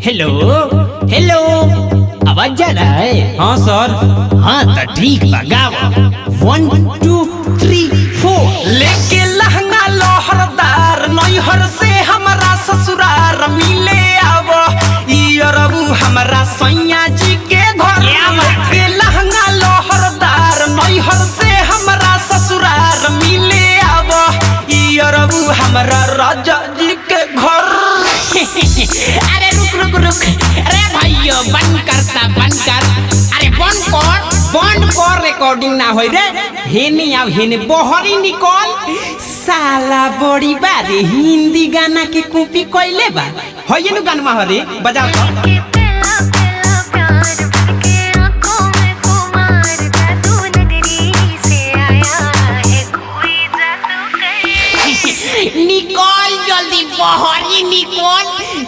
Hello hello, आवाज जा रहा है? हाँ सर। हाँ तो ठीक बा, गाओ 1 2 3 4। लेके लहंगा लोहरदार नैहर से हमारा ससुरार मिले आव इरबू हमारा सैया जी के घर। लेके लहंगा लोहरदार नैहर से हमारा ससुरार मिले आव इरबू हमारा राजा जी के घर। अरे रुक रुक रुक, अरे भाइयों बंद कर। अरे बंद कर रिकॉर्डिंग ना होई रे। हेने आव हेने बहरी निकल। साला बड़ी बारे हिंदी गाना के कॉपी कइले बा। होय नु गाना हरे बजाओ तो। निकल जल्दी बहरी निकल,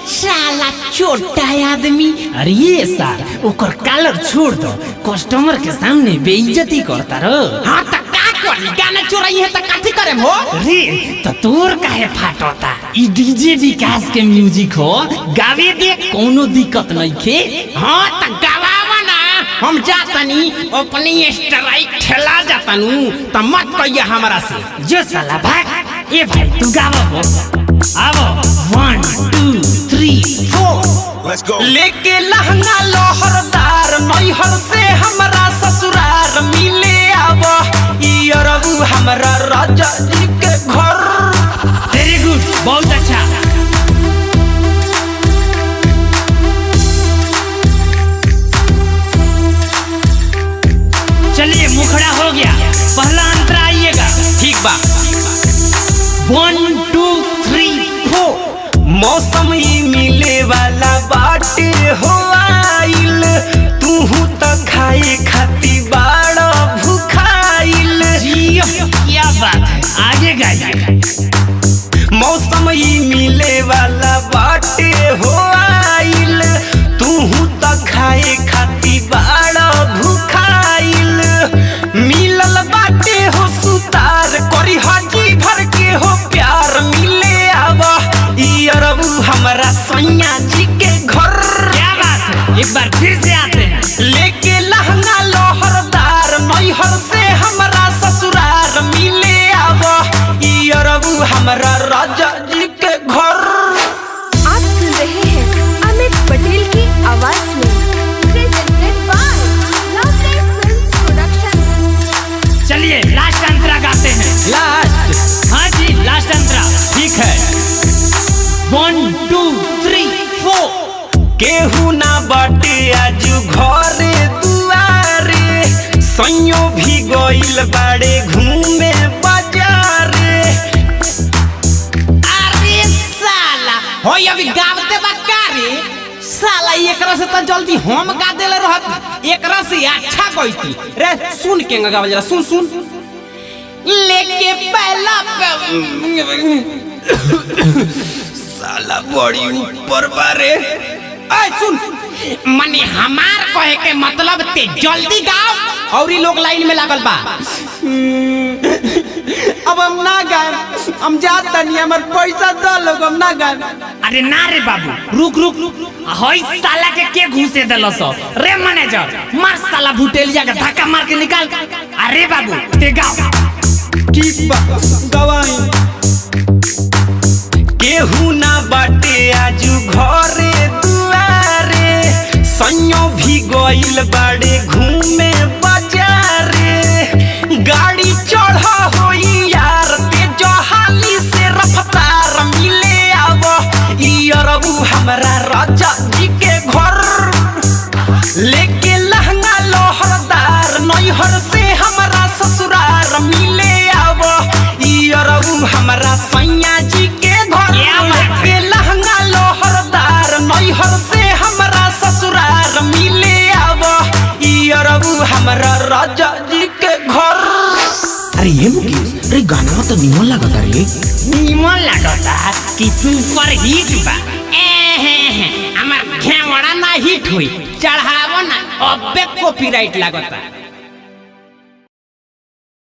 साला छोटा आदमी। अरे ये साल ओकर कॉलर छोड़ दो, कस्टमर के सामने बेइज्जती करता रो। हाँ तो का करी, गाना चोराई है तो काठी करे हो रे। तो तोर काहे फाटता? ई डीजे विकास के म्यूजिक हो, गावे दे, कोनो दिक्कत नहीं खे। हाँ तो गावा ना, हम जातनी अपनी स्ट्राइक ठेला जातनु, तो मत कहिया हमरा से। जो साला भाग। ए भाई तू गावा हो, आवो 1 2 3 4। लेके लहंगा लोहरदार नैहर से हमारा ससुरार मिले आव इरबू हमारा राजा जी के घर। वेरी गुड, बहुत अच्छा। चलिए मुखड़ा हो गया, पहला अंतरा आइएगा। ठीक बा। 1 2 3 4। मौसम ही मिले वाला बाटे हो आइल, तूहू तो खाए खाती बाड़ा भूखाइल। जी क्या बात है, आगे गाइए। मौसम ही मिले वाला बाटे हो आइल, तूहू तो खाए खाती बाड़ा भूखाइल। मिलल बाटे हो सुतार करी हाजी भर के हो प्यार मिले आवा इरबू हमारा सैया जी के घर। क्या बात है, एक बार फिर से आते हैं। लेके लहंगा लोहरदार नैहर से हमारा ससुरार मिले आवा इरबू हमारा राजा जी के घर। आप सुन रहे हैं अमित पटेल की आवाज में, presented by lovely films production. चलिए लास्ट अंतरा गाते हैं। लास्ट। हाँ जी लास्ट अंतरा, ठीक है। 1 2 3 4। केहू ना बाटे आजू घरे दुआरे, सैयो भी गइल बाड़े घूमे बाजारे। अरे साला होय अभी गावते बक्का रे। साला एकरा से तो जल्दी हम गा देले रहत, एकरा से अच्छा गईती रे। सुन के गावल जरा, सुन सुन। लेके पहला साला बड़ी ऊपर बारे। ऐ सुन, मने हमार कहे के मतलब ते जल्दी गाओ और ई लोग लाइन में लागल बा। अब हम ना गाए, हम जात तनी, हमर पैसा दो लोग, हम ना गाए। अरे ना रे बाबू, रुक रुक होई साला के घुसे देलस रे मैनेजर। मार साला भुटेलिया के धक्का मार के निकाल। अरे बाबू ते गाओ। ठीक बा, गवाई। केहू ना बाटे आजू घरे दुआरे, सैयो भी गइल बाड़े घूमे बाजारे। गाड़ी चढ़ा होई यार ते जहाली से रफ्तार मिले आव इरबू हमारा राजा जी के घर। लेके लहंगा लोहरदार नैहर से हमारा ससुरार मिले आव इरबू हमारा सैया जी के घर। लेके लहंगा लोहरदार नैहर से हमारा ससुरार मिले आव इरबू हमारा राजा जी के घर। अरे ये मुकेश, अरे गाना तो निमन लागता रे। निमन लागता कि सुपर हिट बा। हमार घेवड़ा ना हिट हुई, चढ़ावो ना, अबे कॉपीराइट लागता।